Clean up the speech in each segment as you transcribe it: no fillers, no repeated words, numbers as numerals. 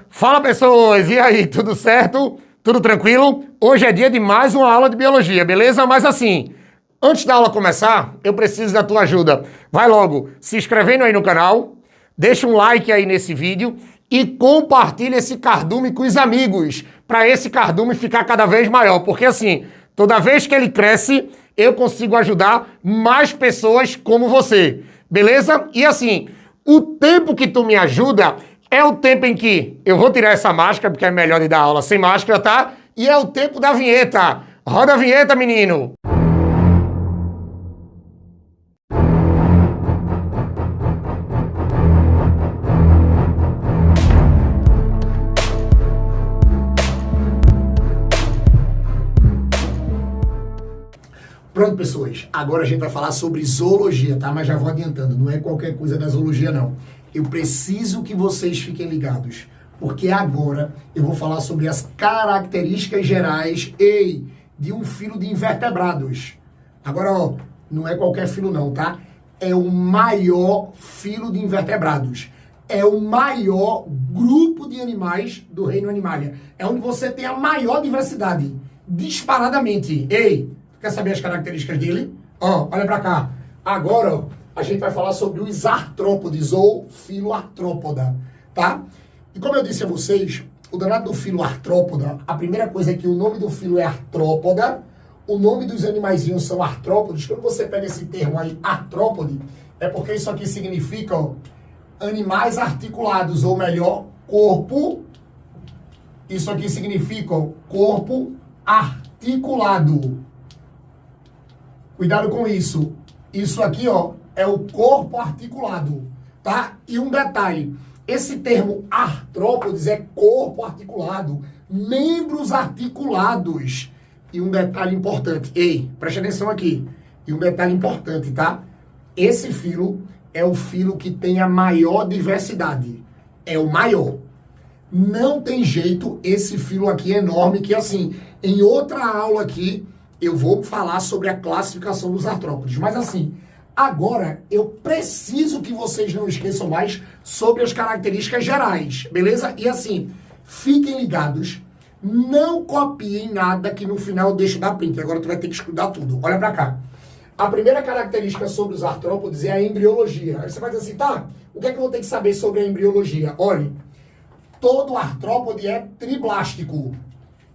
Fala, pessoas! E aí, tudo certo? Tudo tranquilo? Hoje é dia de mais uma aula de biologia, beleza? Mas assim, antes da aula começar, eu preciso da tua ajuda. Vai logo se inscrevendo aí no canal, deixa um like aí nesse vídeo e compartilha esse cardume com os amigos, para esse cardume ficar cada vez maior, porque assim, toda vez que ele cresce, eu consigo ajudar mais pessoas como você, beleza? E assim, o tempo que tu me ajuda é o tempo em que eu vou tirar essa máscara, porque é melhor de dar aula sem máscara, tá? E é o tempo da vinheta. Roda a vinheta, menino! Pronto, pessoas, agora a gente vai falar sobre zoologia, tá? Mas já vou adiantando, não é qualquer coisa da zoologia, não. Eu preciso que vocês fiquem ligados, porque agora eu vou falar sobre as características gerais, de um filo de invertebrados. Agora, ó, não é qualquer filo não, tá? É o maior filo de invertebrados. É o maior grupo de animais do reino animalia. É onde você tem a maior diversidade, disparadamente. Quer saber as características dele? Ó, olha pra cá. Agora, ó, a gente vai falar sobre os artrópodes, ou filo artrópoda, tá? E como eu disse a vocês, o danado do filo artrópoda, a primeira coisa é que o nome do filo é artrópoda, o nome dos animaizinhos são artrópodes. Quando você pega esse termo aí, artrópode, é porque isso aqui significa, ó, animais articulados, ou melhor, corpo. Isso aqui significa, ó, corpo articulado. Cuidado com isso. Isso aqui, ó, é o corpo articulado, tá? E um detalhe, esse termo artrópodes é corpo articulado, membros articulados. E um detalhe importante, preste atenção aqui. E um detalhe importante, tá? Esse filo é o filo que tem a maior diversidade. É o maior. Não tem jeito, esse filo aqui é enorme, que assim, em outra aula aqui, eu vou falar sobre a classificação dos artrópodes. Mas assim, agora eu preciso que vocês não esqueçam mais sobre as características gerais, beleza? E assim, fiquem ligados, não copiem nada que no final eu deixo dar print. Agora tu vai ter que estudar tudo. Olha pra cá. A primeira característica sobre os artrópodes é a embriologia. Aí você vai dizer assim, tá, o que é que eu vou ter que saber sobre a embriologia? Olha, todo artrópode é triblástico.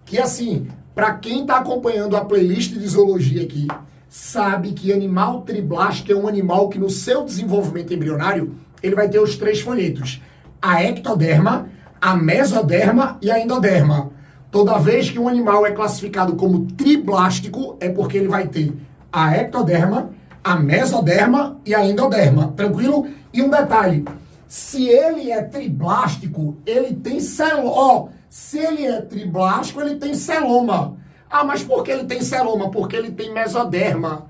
Que assim, para quem está acompanhando a playlist de zoologia aqui, sabe que animal triblástico é um animal que no seu desenvolvimento embrionário, ele vai ter os 3 folhetos. A ectoderma, a mesoderma e a endoderma. Toda vez que um animal é classificado como triblástico, é porque ele vai ter a ectoderma, a mesoderma e a endoderma. Tranquilo? E um detalhe, se ele é triblástico, ele tem celoma. Se ele é triblástico, ele tem celoma. Ah, mas por que ele tem celoma? Porque ele tem mesoderma.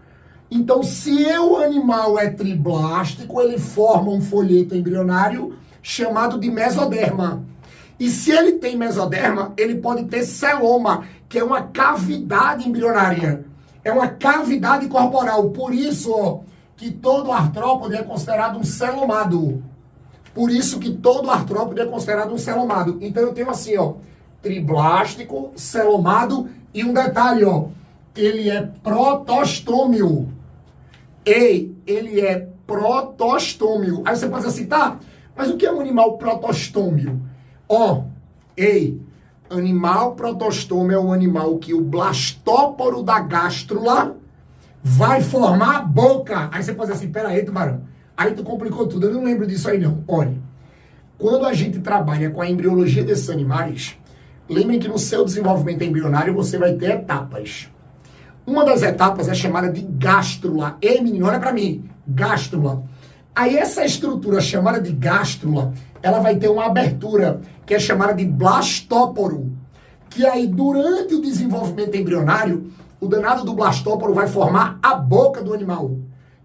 Então, se o animal é triblástico, ele forma um folheto embrionário chamado de mesoderma. E se ele tem mesoderma, ele pode ter celoma, que é uma cavidade embrionária. É uma cavidade corporal. Por isso, ó, que todo artrópode é considerado um celomado. Por isso que todo artrópode é considerado um celomado. Então eu tenho assim, ó, triblástico, celomado e um detalhe, ó, ele é protostômio. Ele é protostômio. Aí você pode dizer assim, tá, mas o que é um animal protostômio? Ó, animal protostômio é um animal que o blastóporo da gástrula vai formar a boca. Aí você pode dizer assim, pera aí, tubarão. Aí tu complicou tudo, eu não lembro disso aí não. Olha, quando a gente trabalha com a embriologia desses animais, lembrem que no seu desenvolvimento embrionário você vai ter etapas. Uma das etapas é chamada de gástrula. Menino, olha pra mim, gástrula. Aí essa estrutura chamada de gástrula, ela vai ter uma abertura, que é chamada de blastóporo. Que aí durante o desenvolvimento embrionário, o danado do blastóporo vai formar a boca do animal.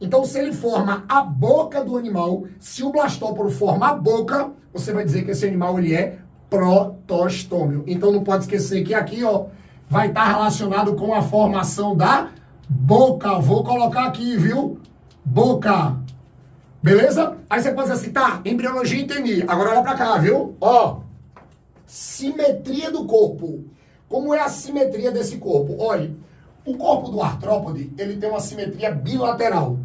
Então, se ele forma a boca do animal, se o blastóporo forma a boca, você vai dizer que esse animal ele é protostômio. Então, não pode esquecer que aqui, ó, vai estar relacionado com a formação da boca. Vou colocar aqui, viu? Boca. Beleza? Aí você pode dizer assim, tá, embriologia entendi. Agora olha pra cá, viu? Ó, simetria do corpo. Como é a simetria desse corpo? Olha, o corpo do artrópode, ele tem uma simetria bilateral.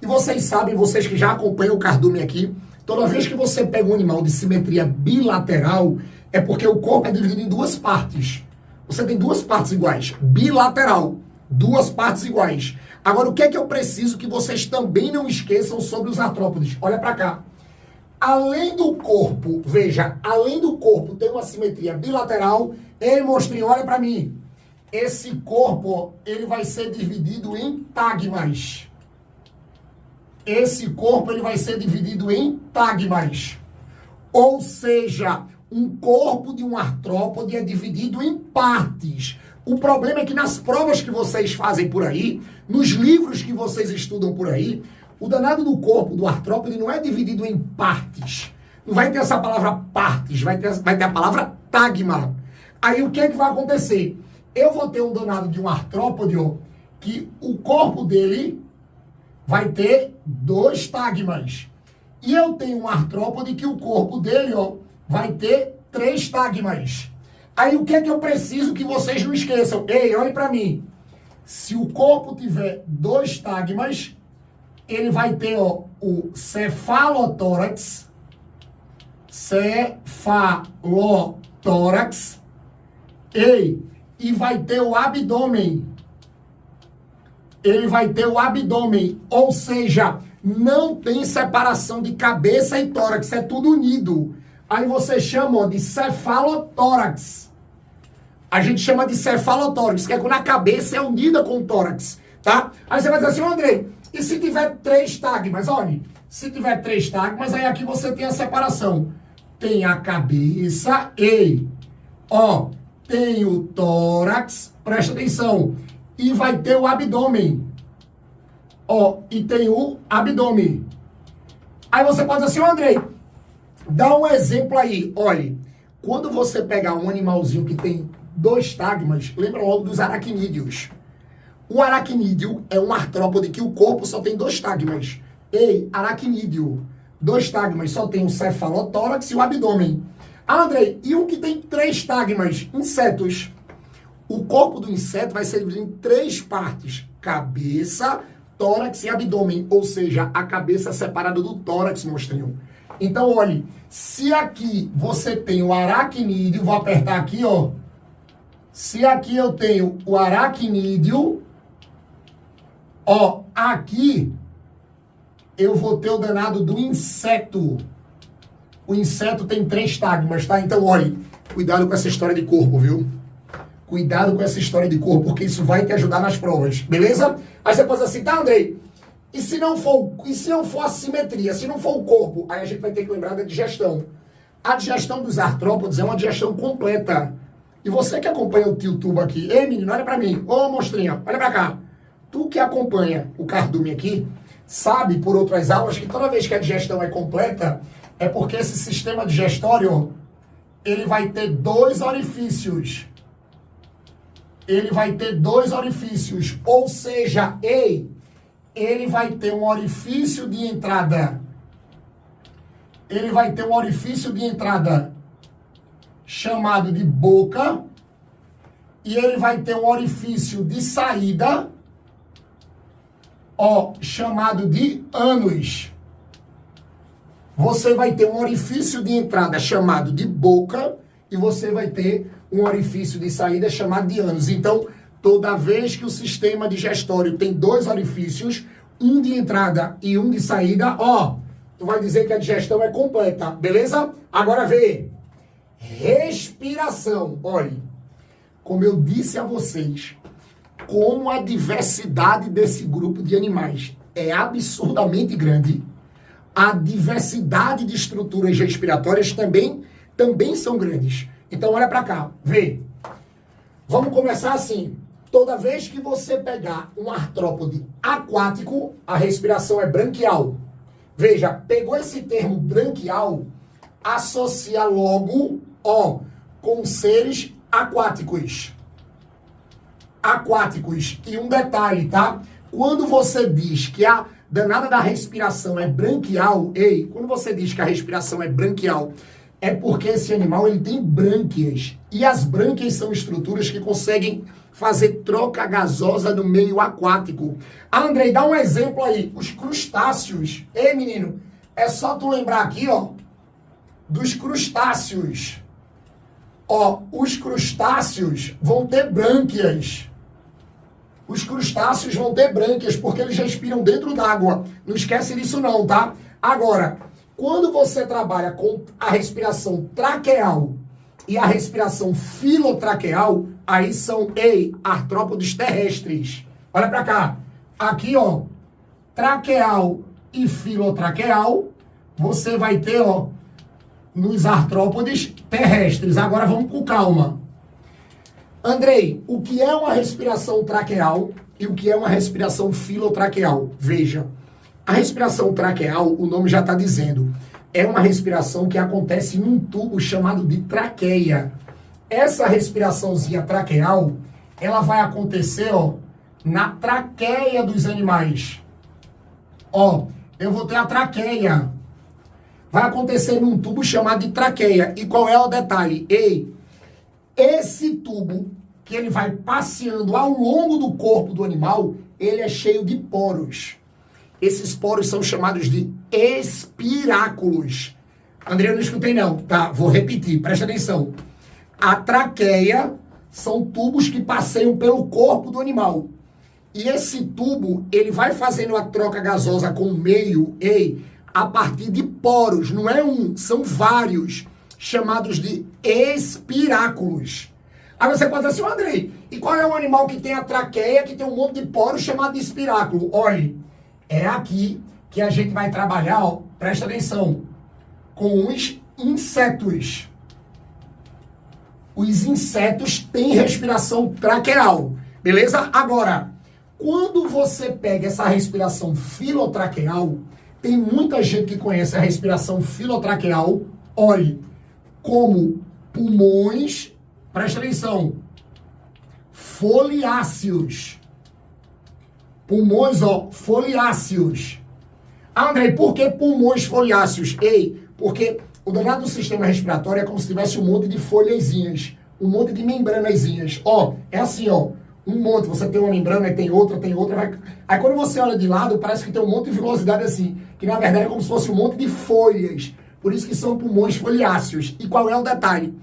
E vocês sabem, vocês que já acompanham o cardume aqui, toda vez que você pega um animal de simetria bilateral, é porque o corpo é dividido em duas partes. Você tem duas partes iguais. Bilateral. Duas partes iguais. Agora, o que é que eu preciso que vocês também não esqueçam sobre os artrópodes? Olha pra cá. Além do corpo, veja, além do corpo tem uma simetria bilateral. Ei, monstrinho, olha pra mim. Esse corpo, ele vai ser dividido em tagmas. Esse corpo, ele vai ser dividido em tagmas. Ou seja, um corpo de um artrópode é dividido em partes. O problema é que nas provas que vocês fazem por aí, nos livros que vocês estudam por aí, o danado do corpo do artrópode não é dividido em partes. Não vai ter essa palavra partes, vai ter a palavra tagma. Aí o que é que vai acontecer? Eu vou ter um danado de um artrópode, ó, que o corpo dele vai ter 2 tagmas. E eu tenho um artrópode que o corpo dele, ó, vai ter 3 tagmas. Aí o que é que eu preciso que vocês não esqueçam? Ei, olhe pra mim. Se o corpo tiver 2 tagmas, ele vai ter, ó, o cefalotórax, e vai ter o abdômen. Ele vai ter o abdômen, ou seja, não tem separação de cabeça e tórax, é tudo unido. Aí você chama, ó, de cefalotórax. A gente chama de cefalotórax, que é quando a cabeça é unida com o tórax, tá? Aí você vai dizer assim, Andrei, e se tiver 3 tagmas? Olha, se tiver 3 tagmas, aí aqui você tem a separação. Tem a cabeça e, ó, tem o tórax, presta atenção, e vai ter o abdômen. Ó, e tem o abdômen. Aí você pode dizer assim, Andrei, dá um exemplo aí. Olha, quando você pegar um animalzinho que tem 2 tagmas, lembra logo dos aracnídeos. O aracnídeo é um artrópode que o corpo só tem 2 tagmas. Ei, aracnídeo, 2 tagmas, só tem o cefalotórax e o abdômen. Ah, Andrei, e um que tem 3 tagmas? Insetos. O corpo do inseto vai ser dividido em 3 partes. Cabeça, tórax e abdômen. Ou seja, a cabeça é separada do tórax, monstrinho. Então, olhe, se aqui você tem o aracnídeo, vou apertar aqui, ó. Se aqui eu tenho o aracnídeo, ó, aqui eu vou ter o danado do inseto. O inseto tem 3 tagmas, tá? Então, olhe, cuidado com essa história de corpo, viu? Cuidado com essa história de corpo, porque isso vai te ajudar nas provas, beleza? Aí você pode dizer assim, tá, Andrei? E se não for a simetria, se não for o corpo, aí a gente vai ter que lembrar da digestão. A digestão dos artrópodes é uma digestão completa. E você que acompanha o TioTubo aqui, ei menino, olha pra mim, ô monstrinha, olha pra cá. Tu que acompanha o cardume aqui, sabe por outras aulas que toda vez que a digestão é completa, é porque esse sistema digestório, ele vai ter 2 orifícios. Ele vai ter 2 orifícios, ou seja, ele vai ter um orifício de entrada. Ele vai ter um orifício de entrada chamado de boca, e ele vai ter um orifício de saída, ó, chamado de ânus. Você vai ter um orifício de entrada chamado de boca, e você vai ter um orifício de saída chamado de ânus. Então, toda vez que o sistema digestório tem 2 orifícios, um de entrada e um de saída, ó, tu vai dizer que a digestão é completa, beleza? Agora vê. Respiração. Olhe, como eu disse a vocês, como a diversidade desse grupo de animais é absurdamente grande, a diversidade de estruturas respiratórias também são grandes. Então, olha para cá, vê. Vamos começar assim. Toda vez que você pegar um artrópode aquático, a respiração é branquial. Veja, pegou esse termo branquial, associa logo, ó, com seres aquáticos. Aquáticos. E um detalhe, tá? Quando você diz que danada da respiração é branquial, ei, quando você diz que a respiração é branquial, é porque esse animal ele tem brânquias. E as brânquias são estruturas que conseguem fazer troca gasosa no meio aquático. Andrei, dá um exemplo aí. Os crustáceos. Ei, menino, é só tu lembrar aqui, ó, dos crustáceos. Ó, os crustáceos vão ter brânquias. Os crustáceos vão ter brânquias porque eles respiram dentro d'água. Não esquece disso não, tá? Agora, quando você trabalha com a respiração traqueal e a respiração filotraqueal, aí são, artrópodes terrestres. Olha pra cá. Aqui, ó, traqueal e filotraqueal, você vai ter, ó, nos artrópodes terrestres. Agora vamos com calma. Andrei, o que é uma respiração traqueal e o que é uma respiração filotraqueal? Veja, a respiração traqueal, o nome já está dizendo, é uma respiração que acontece num tubo chamado de traqueia. Essa respiraçãozinha traqueal, ela vai acontecer, ó, na traqueia dos animais. Ó, eu vou ter a traqueia. Vai acontecer num tubo chamado de traqueia. E qual é o detalhe? Esse tubo, que ele vai passeando ao longo do corpo do animal, ele é cheio de poros. Esses poros são chamados de espiráculos. André, eu não escutei não. Tá, vou repetir, presta atenção. A traqueia são tubos que passeiam pelo corpo do animal. E esse tubo, ele vai fazendo a troca gasosa com o meio, a partir de poros. Não é um, são vários, chamados de espiráculos. Aí você pode dizer assim, Andrei, e qual é o animal que tem a traqueia, que tem um monte de poros chamado de espiráculo? Olhe, é aqui que a gente vai trabalhar, ó, presta atenção, com os insetos. Os insetos têm respiração traqueal, beleza? Agora, quando você pega essa respiração filotraqueal, tem muita gente que conhece a respiração filotraqueal, olhe, como pulmões, presta atenção, foliáceos. Pulmões, ó, foliáceos. André, por que pulmões foliáceos? Porque o danado do sistema respiratório é como se tivesse um monte de folhazinhas, um monte de membranazinhas. Ó, é assim, ó, um monte, você tem uma membrana, tem outra, vai... Aí quando você olha de lado, parece que tem um monte de vilosidade assim, que na verdade é como se fosse um monte de folhas. Por isso que são pulmões foliáceos. E qual é o detalhe?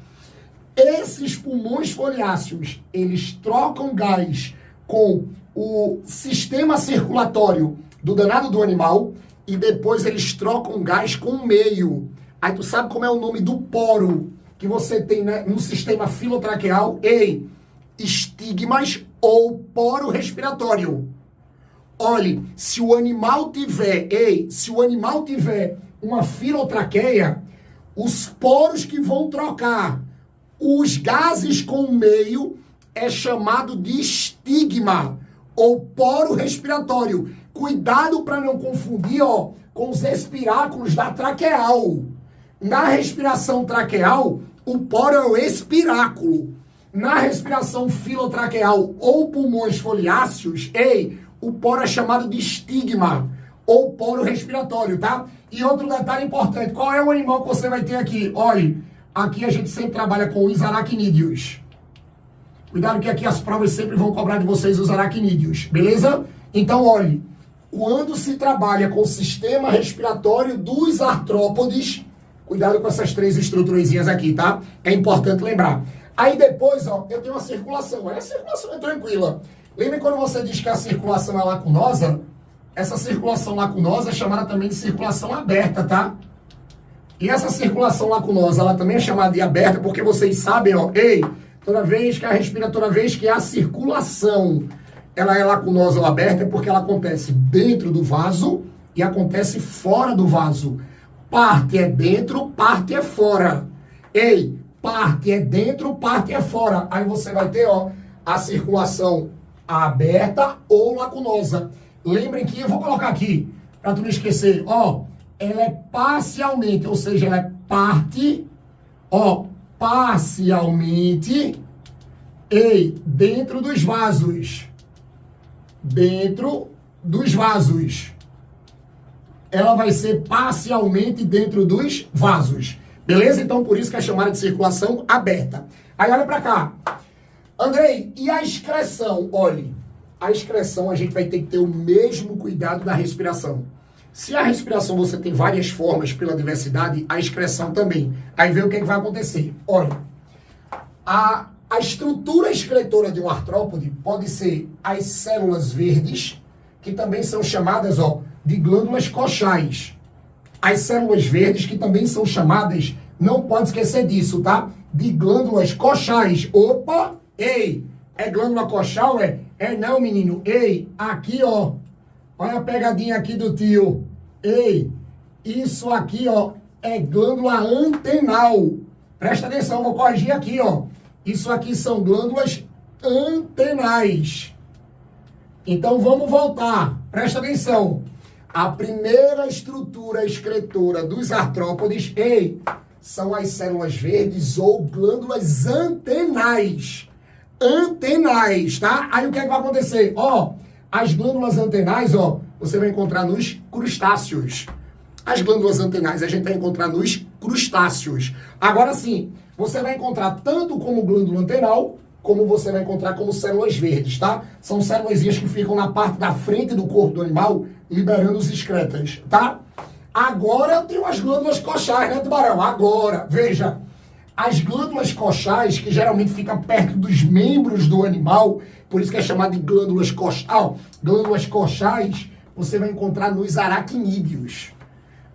Esses pulmões foliáceos, eles trocam gás com o sistema circulatório do danado do animal e depois eles trocam gás com o meio. Aí tu sabe como é o nome do poro que você tem, né, no sistema filotraqueal? Estigmas ou poro respiratório. Olhe, se o animal tiver uma filotraqueia, os poros que vão trocar os gases com o meio é chamado de estigma ou poro respiratório. Cuidado para não confundir, ó, com os espiráculos da traqueal. Na respiração traqueal, o poro é o espiráculo. Na respiração filotraqueal ou pulmões foliáceos, o poro é chamado de estigma ou poro respiratório, tá? E outro detalhe importante, qual é o animal que você vai ter aqui? Olhe, aqui a gente sempre trabalha com os aracnídeos. Cuidado que aqui as provas sempre vão cobrar de vocês os aracnídeos, beleza? Então, olhe, quando se trabalha com o sistema respiratório dos artrópodes, cuidado com essas três estruturazinhas aqui, tá? É importante lembrar. Aí depois, ó, eu tenho uma circulação. Aí a circulação é tranquila. Lembra quando você diz que a circulação é lacunosa? Essa circulação lacunosa é chamada também de circulação aberta, tá? E essa circulação lacunosa, ela também é chamada de aberta porque vocês sabem, ó, toda vez que a circulação ela é lacunosa ou aberta é porque ela acontece dentro do vaso e acontece fora do vaso. Parte é dentro, parte é fora. Parte é dentro, parte é fora. Aí você vai ter, ó, a circulação aberta ou lacunosa. Lembrem que eu vou colocar aqui, para tu não esquecer, ó, ela é parcialmente, ou seja, ela é parte, ó, parcialmente, dentro dos vasos. Dentro dos vasos. ela vai ser parcialmente dentro dos vasos. Beleza? Então, por isso que é chamada de circulação aberta. Aí, olha para cá. Andrei, e a excreção? Olhe, a excreção a gente vai ter que ter o mesmo cuidado da respiração. Se a respiração você tem várias formas pela diversidade, a excreção também. Aí vê o que, é que vai acontecer. Olha, a estrutura excretora de um artrópode pode ser as células verdes, que também são chamadas de glândulas coxais. As células verdes, que também são chamadas, não pode esquecer disso, tá? De glândulas coxais. Opa! Ei! É glândula coxal? É não, menino. Ei! Aqui, ó. Olha a pegadinha aqui do tio. Ei! Isso aqui, ó, é glândula antenal. Presta atenção, vou corrigir aqui, ó. Isso aqui são glândulas antenais. Então, vamos voltar. Presta atenção. A primeira estrutura excretora dos artrópodes, são as células verdes ou glândulas antenais. Antenais, tá? Aí o que é que vai acontecer? As glândulas antenais, você vai encontrar nos crustáceos. As glândulas antenais a gente vai encontrar nos crustáceos. Agora sim, você vai encontrar tanto como glândula antenal, como você vai encontrar como células verdes, tá? São células que ficam na parte da frente do corpo do animal, liberando os excretas, tá? Agora eu tenho as glândulas coxais, né, tubarão? Agora, veja, as glândulas coxais, que geralmente ficam perto dos membros do animal, por isso que é chamado de glândulas coxais. Glândulas coxais, você vai encontrar nos aracnídeos.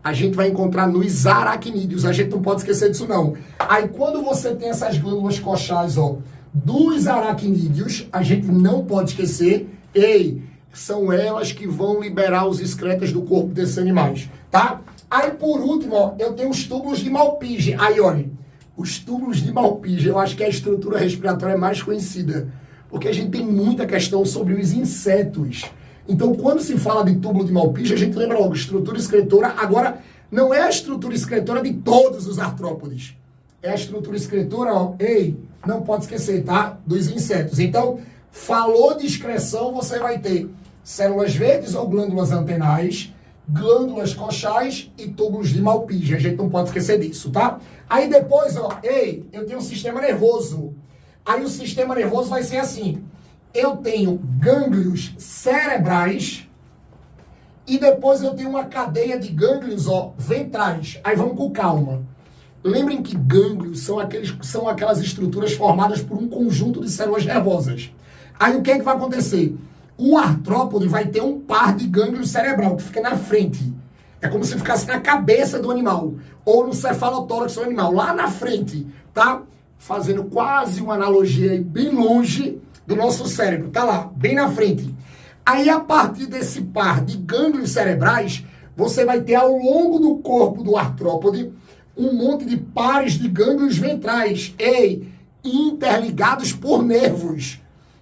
A gente vai encontrar nos aracnídeos, a gente não pode esquecer disso não. Aí quando você tem essas glândulas coxais, dos aracnídeos, a gente não pode esquecer, são elas que vão liberar os excretas do corpo desses animais, tá? Aí por último, eu tenho os túbulos de Malpighi. Aí, olha, os túbulos de Malpighi, eu acho que é a estrutura respiratória mais conhecida, porque a gente tem muita questão sobre os insetos. Então, quando se fala de túbulo de Malpighi, a gente lembra logo, estrutura excretora. Agora, não é a estrutura excretora de todos os artrópodes. É a estrutura excretora, não pode esquecer, tá? Dos insetos. Então, falou de excreção, você vai ter células verdes ou glândulas antenais, glândulas coxais e túbulos de Malpighi. A gente não pode esquecer disso, tá? Aí depois, eu tenho um sistema nervoso. Aí o sistema nervoso vai ser assim. Eu tenho gânglios cerebrais e depois eu tenho uma cadeia de gânglios, ventrais. Aí vamos com calma. Lembrem que gânglios são aquelas estruturas formadas por um conjunto de células nervosas. Aí o que é que vai acontecer? O artrópode vai ter um par de gânglios cerebral que fica na frente. É como se ficasse na cabeça do animal ou no cefalotórax do animal, lá na frente, tá? Fazendo quase uma analogia aí bem longe do nosso cérebro, tá lá, bem na frente. Aí, a partir desse par de gânglios cerebrais, você vai ter ao longo do corpo do artrópode um monte de pares de gânglios ventrais, interligados por nervos.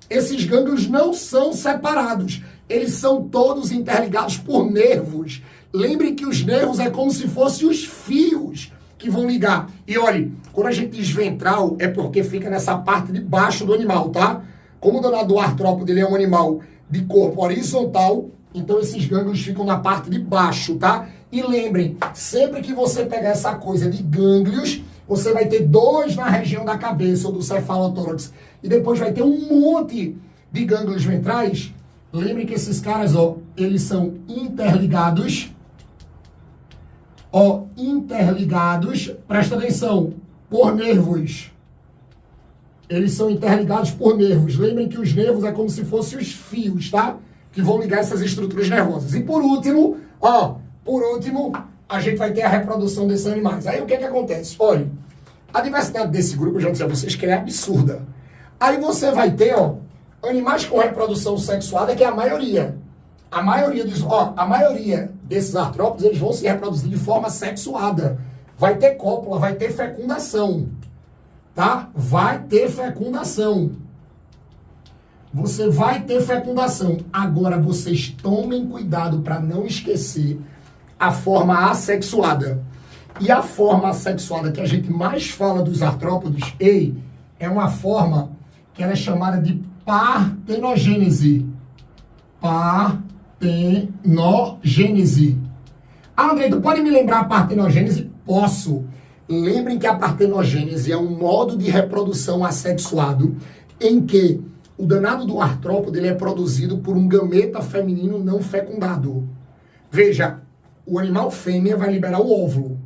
Esses gânglios não são separados, eles são todos interligados por nervos. Lembre que os nervos é como se fossem os fios que vão ligar. E olhe, quando a gente diz ventral, é porque fica nessa parte de baixo do animal, tá? Como o danado do artrópode ele é um animal de corpo horizontal, então esses gânglios ficam na parte de baixo, tá? E lembrem, sempre que você pegar essa coisa de gânglios, você vai ter dois na região da cabeça ou do cefalotórax. E depois vai ter um monte de gânglios ventrais. Lembrem que esses caras, eles são interligados. Interligados, presta atenção, por nervos. Eles são interligados por nervos. Lembrem que os nervos é como se fossem os fios, tá? Que vão ligar essas estruturas nervosas. E por último, a gente vai ter a reprodução desses animais. Aí o que é que acontece? Olha, a diversidade desse grupo, eu já disse a vocês que é absurda. Aí você vai ter, animais com reprodução sexuada, que é a maioria. A maioria desses artrópodes, eles vão se reproduzir de forma sexuada. Vai ter cópula, vai ter fecundação. Tá? Vai ter fecundação. Você vai ter fecundação. Agora, vocês tomem cuidado para não esquecer a forma assexuada. E a forma assexuada que a gente mais fala dos artrópodes, é uma forma que ela é chamada de partenogênese. Partenogênese. Ah, Andrei, tu pode me lembrar a partenogênese? Posso. Lembrem que a partenogênese é um modo de reprodução assexuado em que o danado do artrópode ele é produzido por um gameta feminino não fecundado. Veja, o animal fêmea vai liberar o óvulo.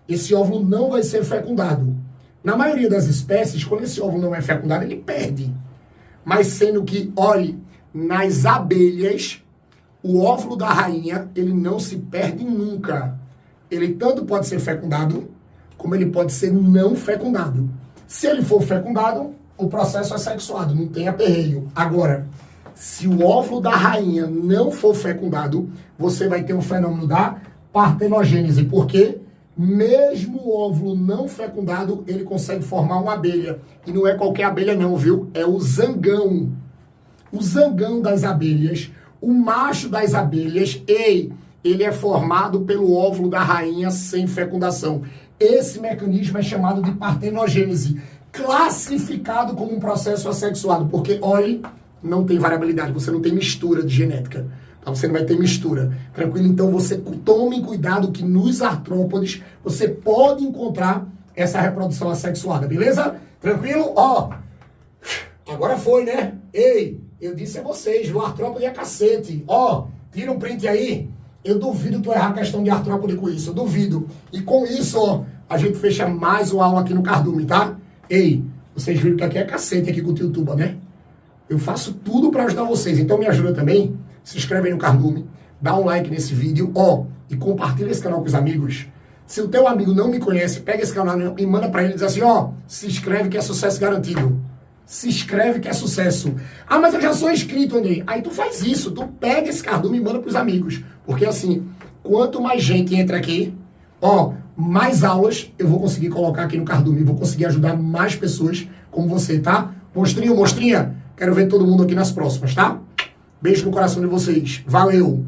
Esse óvulo não vai ser fecundado. Na maioria das espécies, quando esse óvulo não é fecundado, ele perde. Mas sendo que, olhe, nas abelhas, o óvulo da rainha, ele não se perde nunca. Ele tanto pode ser fecundado, como ele pode ser não fecundado. Se ele for fecundado, o processo é sexuado, não tem aperreio. Agora, se o óvulo da rainha não for fecundado, você vai ter um fenômeno da partenogênese. Por quê? Mesmo o óvulo não fecundado, ele consegue formar uma abelha. E não é qualquer abelha não, viu? É o zangão. O zangão das abelhas, o macho das abelhas, ele é formado pelo óvulo da rainha sem fecundação. Esse mecanismo é chamado de partenogênese, classificado como um processo assexuado, porque, olhe, não tem variabilidade, você não tem mistura de genética. Então, você não vai ter mistura. Tranquilo? Então, você tome cuidado que nos artrópodes você pode encontrar essa reprodução assexuada, beleza? Tranquilo? Ó, agora foi, né? Ei, eu disse a vocês, o artrópode é cacete. Ó, tira um print aí. Eu duvido tu errar a questão de artrópode com isso, eu duvido. E com isso, ó, a gente fecha mais uma aula aqui no Cardume, tá? Ei, vocês viram que aqui é cacete aqui com o Tio Tuba, né? Eu faço tudo pra ajudar vocês, então me ajuda também. Se inscreve aí no Cardume, dá um like nesse vídeo, ó, e compartilha esse canal com os amigos. Se o teu amigo não me conhece, pega esse canal e manda pra ele e diz assim, ó, se inscreve que é sucesso garantido. Se inscreve que é sucesso. Ah, mas eu já sou inscrito, Andrei. Aí tu faz isso, tu pega esse Cardume e manda pros amigos. Porque assim, quanto mais gente entra aqui, ó, mais aulas eu vou conseguir colocar aqui no Cardume. Vou conseguir ajudar mais pessoas como você, tá? Monstrinho, monstrinha, quero ver todo mundo aqui nas próximas, tá? Beijo no coração de vocês. Valeu!